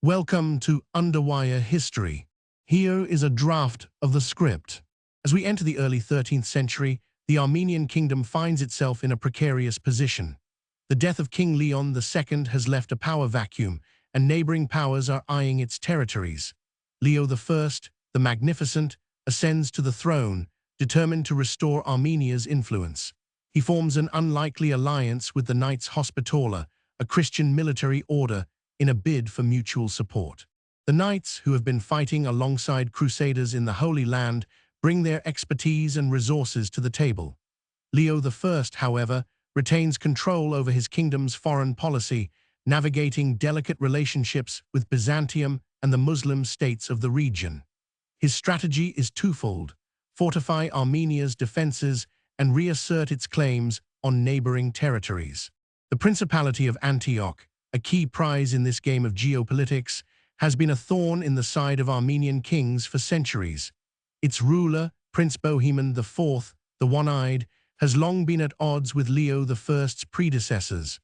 Welcome to Underwire History. Here is a draft of the script. As we enter the early 13th century, the Armenian Kingdom finds itself in a precarious position. The death of King Leon II has left a power vacuum, and neighboring powers are eyeing its territories. Leo I, the Magnificent, ascends to the throne, determined to restore Armenia's influence. He forms an unlikely alliance with the Knights Hospitaller, a Christian military order, in a bid for mutual support. The knights, who have been fighting alongside crusaders in the Holy Land, bring their expertise and resources to the table. Leo I, however, retains control over his kingdom's foreign policy, navigating delicate relationships with Byzantium and the Muslim states of the region. His strategy is twofold: fortify Armenia's defenses and reassert its claims on neighboring territories. The Principality of Antioch, a key prize in this game of geopolitics, has been a thorn in the side of Armenian kings for centuries. Its ruler, Prince Bohemond IV, the One-Eyed, has long been at odds with Leo I's predecessors.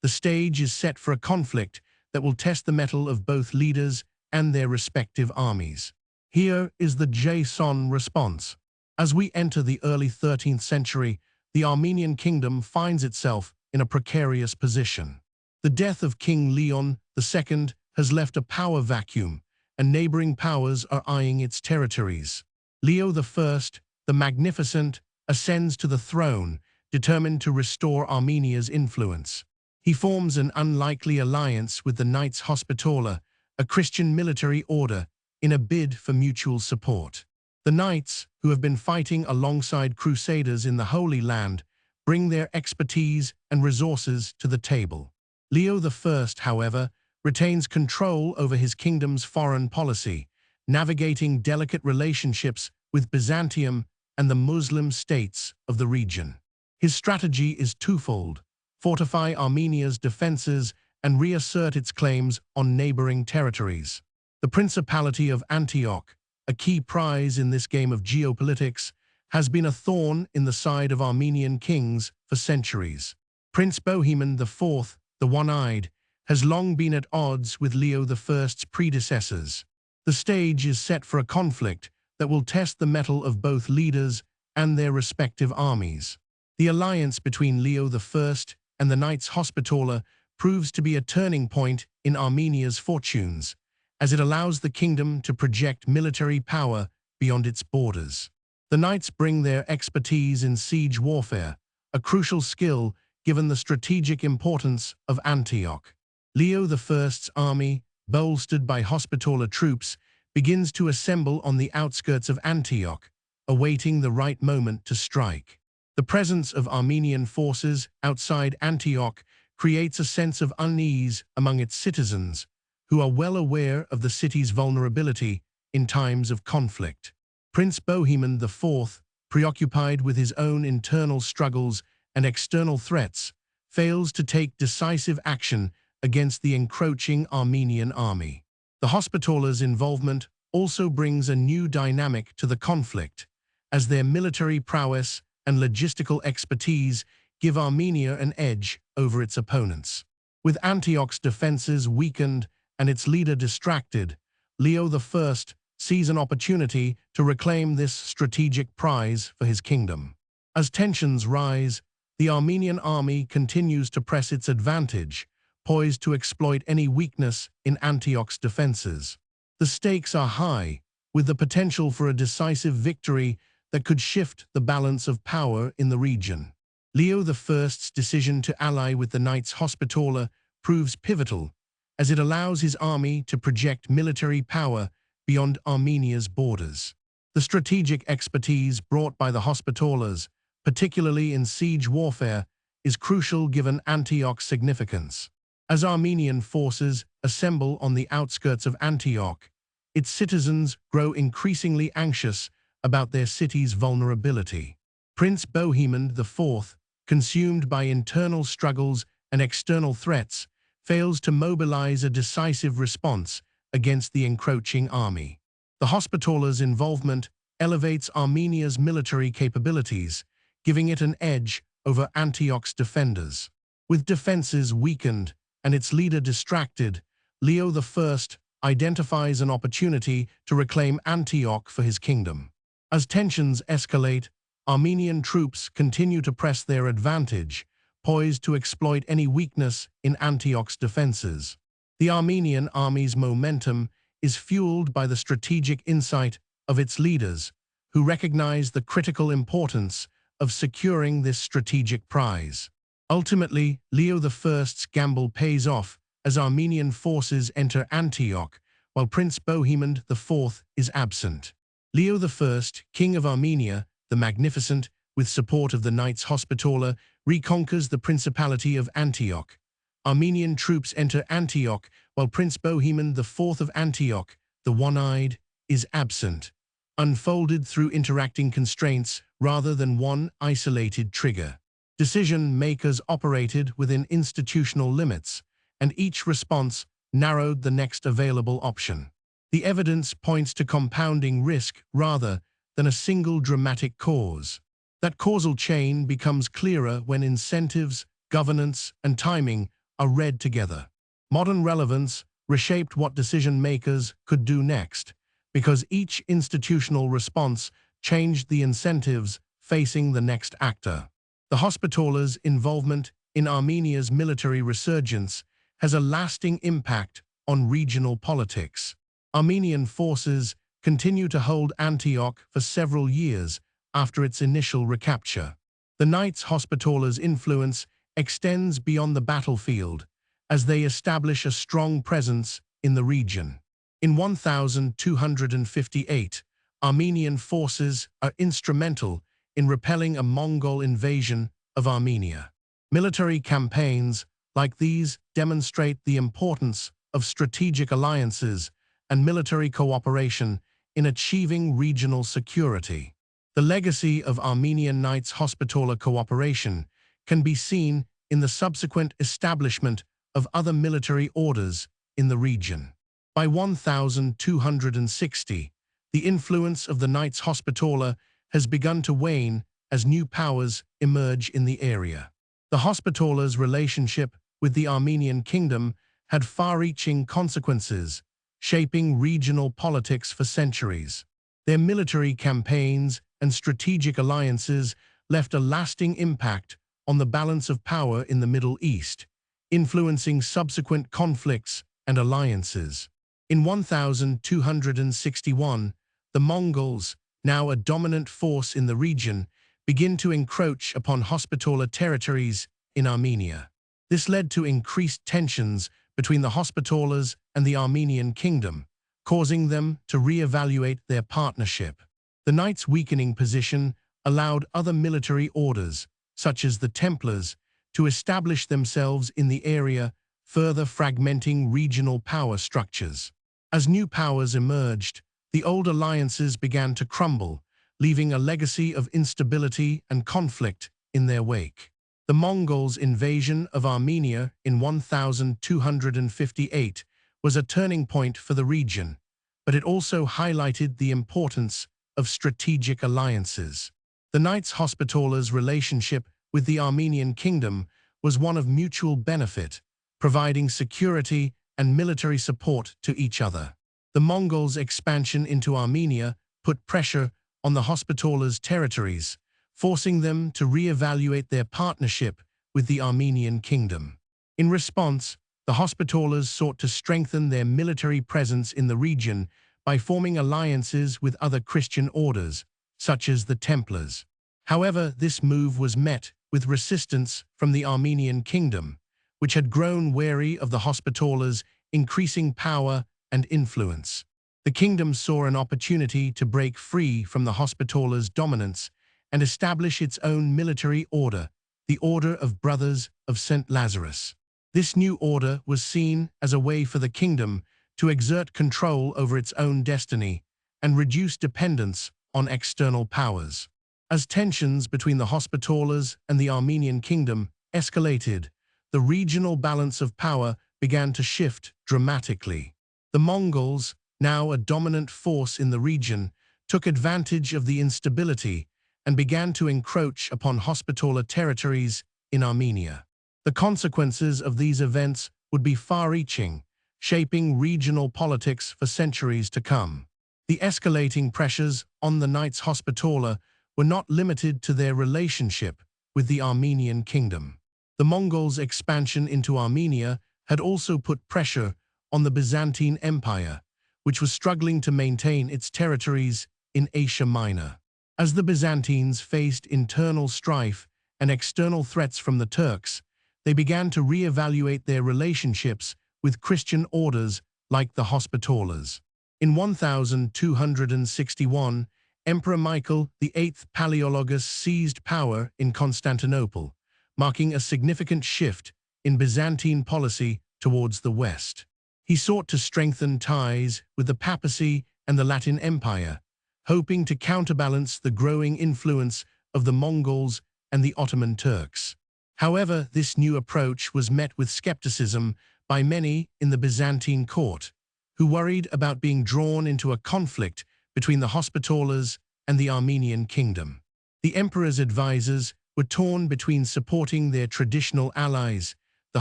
The stage is set for a conflict that will test the mettle of both leaders and their respective armies. Here is the JSON response. As we enter the early 13th century, the Armenian Kingdom finds itself in a precarious position. The death of King Leon II has left a power vacuum, and neighboring powers are eyeing its territories. Leo I, the Magnificent, ascends to the throne, determined to restore Armenia's influence. He forms an unlikely alliance with the Knights Hospitaller, a Christian military order, in a bid for mutual support. The knights, who have been fighting alongside crusaders in the Holy Land, bring their expertise and resources to the table. Leo I, however, retains control over his kingdom's foreign policy, navigating delicate relationships with Byzantium and the Muslim states of the region. His strategy is twofold: fortify Armenia's defenses and reassert its claims on neighboring territories. The Principality of Antioch, a key prize in this game of geopolitics, has been a thorn in the side of Armenian kings for centuries. Prince Bohemond IV, the One-Eyed, has long been at odds with Leo I's predecessors. The stage is set for a conflict that will test the mettle of both leaders and their respective armies. The alliance between Leo I and the Knights Hospitaller proves to be a turning point in Armenia's fortunes, as it allows the kingdom to project military power beyond its borders. The knights bring their expertise in siege warfare, a crucial skill given the strategic importance of Antioch. Leo I's army, bolstered by Hospitaller troops, begins to assemble on the outskirts of Antioch, awaiting the right moment to strike. The presence of Armenian forces outside Antioch creates a sense of unease among its citizens, who are well aware of the city's vulnerability in times of conflict. Prince Bohemond IV, preoccupied with his own internal struggles and external threats, fails to take decisive action against the encroaching Armenian army. The Hospitaller's involvement also brings a new dynamic to the conflict, as their military prowess and logistical expertise give Armenia an edge over its opponents. With Antioch's defenses weakened and its leader distracted, Leo I sees an opportunity to reclaim this strategic prize for his kingdom. As tensions rise, the Armenian army continues to press its advantage, poised to exploit any weakness in Antioch's defenses. The stakes are high, with the potential for a decisive victory that could shift the balance of power in the region. Leo I's decision to ally with the Knights Hospitaller proves pivotal, as it allows his army to project military power beyond Armenia's borders. The strategic expertise brought by the Hospitallers, particularly in siege warfare, is crucial given Antioch's significance. As Armenian forces assemble on the outskirts of Antioch, its citizens grow increasingly anxious about their city's vulnerability. Prince Bohemond IV, consumed by internal struggles and external threats, fails to mobilize a decisive response against the encroaching army. The Hospitaller's involvement elevates Armenia's military capabilities, giving it an edge over Antioch's defenders. With defenses weakened and its leader distracted, Leo I identifies an opportunity to reclaim Antioch for his kingdom. As tensions escalate, Armenian troops continue to press their advantage, poised to exploit any weakness in Antioch's defenses. The Armenian army's momentum is fueled by the strategic insight of its leaders, who recognize the critical importance of securing this strategic prize. Ultimately, Leo I's gamble pays off as Armenian forces enter Antioch, while Prince Bohemond IV is absent. Leo I, King of Armenia, the Magnificent, with support of the Knights Hospitaller, reconquers the Principality of Antioch. Armenian troops enter Antioch, while Prince Bohemond IV of Antioch, the One-Eyed, is absent, unfolded through interacting constraints rather than one isolated trigger. Decision-makers operated within institutional limits, and each response narrowed the next available option. The evidence points to compounding risk rather than a single dramatic cause. That causal chain becomes clearer when incentives, governance, and timing are read together. Modern relevance reshaped what decision-makers could do next, because each institutional response changed the incentives facing the next actor. The Hospitaller's involvement in Armenia's military resurgence has a lasting impact on regional politics. Armenian forces continue to hold Antioch for several years after its initial recapture. The Knights Hospitaller's influence extends beyond the battlefield as they establish a strong presence in the region. In 1258, Armenian forces are instrumental in repelling a Mongol invasion of Armenia. Military campaigns like these demonstrate the importance of strategic alliances and military cooperation in achieving regional security. The legacy of Armenian Knights Hospitaller cooperation can be seen in the subsequent establishment of other military orders in the region. By 1260, the influence of the Knights Hospitaller has begun to wane as new powers emerge in the area. The Hospitaller's relationship with the Armenian Kingdom had far-reaching consequences, shaping regional politics for centuries. Their military campaigns and strategic alliances left a lasting impact on the balance of power in the Middle East, influencing subsequent conflicts and alliances. In 1261, the Mongols, now a dominant force in the region, begin to encroach upon Hospitaller territories in Armenia. This led to increased tensions between the Hospitallers and the Armenian Kingdom, causing them to re-evaluate their partnership. The Knights' weakening position allowed other military orders, such as the Templars, to establish themselves in the area, further fragmenting regional power structures. As new powers emerged, the old alliances began to crumble, leaving a legacy of instability and conflict in their wake. The Mongols' invasion of Armenia in 1258 was a turning point for the region, but it also highlighted the importance of strategic alliances. The Knights Hospitallers' relationship with the Armenian Kingdom was one of mutual benefit, providing security and military support to each other. The Mongols' expansion into Armenia put pressure on the Hospitallers' territories, forcing them to re-evaluate their partnership with the Armenian Kingdom. In response, the Hospitallers sought to strengthen their military presence in the region by forming alliances with other Christian orders, such as the Templars. However, this move was met with resistance from the Armenian Kingdom, which had grown wary of the Hospitallers' increasing power and influence. The kingdom saw an opportunity to break free from the Hospitallers' dominance and establish its own military order, the Order of Brothers of St. Lazarus. This new order was seen as a way for the kingdom to exert control over its own destiny and reduce dependence on external powers. As tensions between the Hospitallers and the Armenian Kingdom escalated, the regional balance of power began to shift dramatically. The Mongols, now a dominant force in the region, took advantage of the instability and began to encroach upon Hospitaller territories in Armenia. The consequences of these events would be far-reaching, shaping regional politics for centuries to come. The escalating pressures on the Knights Hospitaller were not limited to their relationship with the Armenian Kingdom. The Mongols' expansion into Armenia had also put pressure on the Byzantine Empire, which was struggling to maintain its territories in Asia Minor. As the Byzantines faced internal strife and external threats from the Turks, they began to re-evaluate their relationships with Christian orders like the Hospitallers. In 1261, Emperor Michael VIII Palaeologus seized power in Constantinople, marking a significant shift in Byzantine policy towards the West. He sought to strengthen ties with the papacy and the Latin Empire, hoping to counterbalance the growing influence of the Mongols and the Ottoman Turks. However, this new approach was met with skepticism by many in the Byzantine court, who worried about being drawn into a conflict between the Hospitallers and the Armenian Kingdom. The emperor's advisors were torn between supporting their traditional allies, the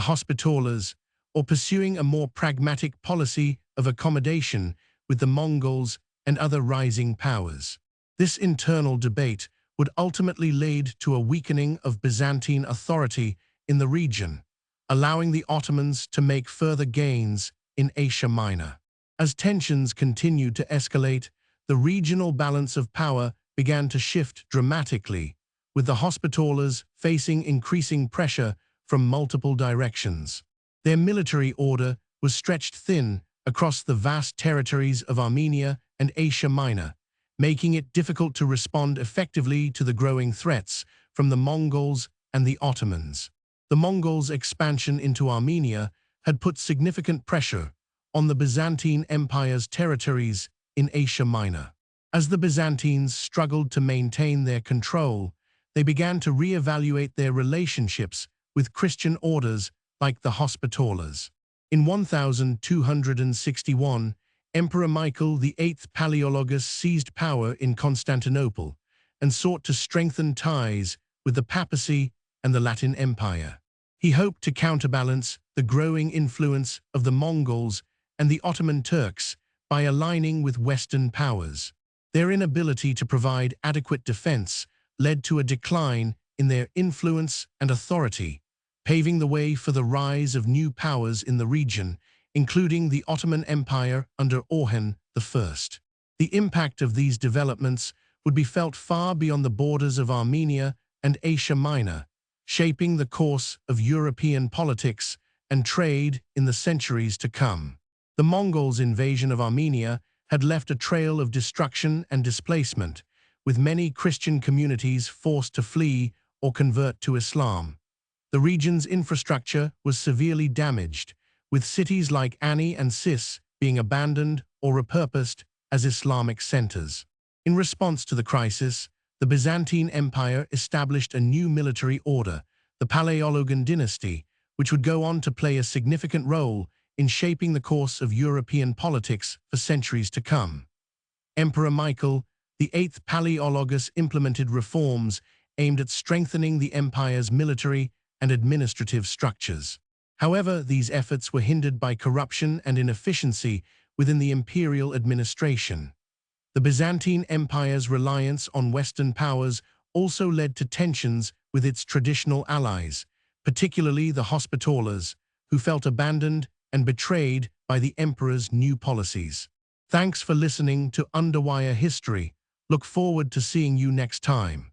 Hospitallers, or pursuing a more pragmatic policy of accommodation with the Mongols and other rising powers. This internal debate would ultimately lead to a weakening of Byzantine authority in the region, allowing the Ottomans to make further gains in Asia Minor. As tensions continued to escalate, the regional balance of power began to shift dramatically, with the Hospitallers facing increasing pressure from multiple directions. Their military order was stretched thin across the vast territories of Armenia and Asia Minor, making it difficult to respond effectively to the growing threats from the Mongols and the Ottomans. The Mongols' expansion into Armenia had put significant pressure on the Byzantine Empire's territories in Asia Minor. As the Byzantines struggled to maintain their control, they began to re-evaluate their relationships with Christian orders like the Hospitallers. In 1261, Emperor Michael VIII Palaeologus seized power in Constantinople and sought to strengthen ties with the papacy and the Latin Empire. He hoped to counterbalance the growing influence of the Mongols and the Ottoman Turks by aligning with Western powers. Their inability to provide adequate defense led to a decline in their influence and authority, paving the way for the rise of new powers in the region, including the Ottoman Empire under Orhan I. The impact of these developments would be felt far beyond the borders of Armenia and Asia Minor, shaping the course of European politics and trade in the centuries to come. The Mongols' invasion of Armenia had left a trail of destruction and displacement, with many Christian communities forced to flee or convert to Islam. The region's infrastructure was severely damaged, with cities like Ani and Sis being abandoned or repurposed as Islamic centers. In response to the crisis, the Byzantine Empire established a new military order, the Palaeologan dynasty, which would go on to play a significant role in shaping the course of European politics for centuries to come. Emperor Michael VIII Palaeologus implemented reforms aimed at strengthening the empire's military and administrative structures. However, these efforts were hindered by corruption and inefficiency within the imperial administration. The Byzantine Empire's reliance on Western powers also led to tensions with its traditional allies, particularly the Hospitallers, who felt abandoned and betrayed by the emperor's new policies. Thanks for listening to Underwire History. Look forward to seeing you next time.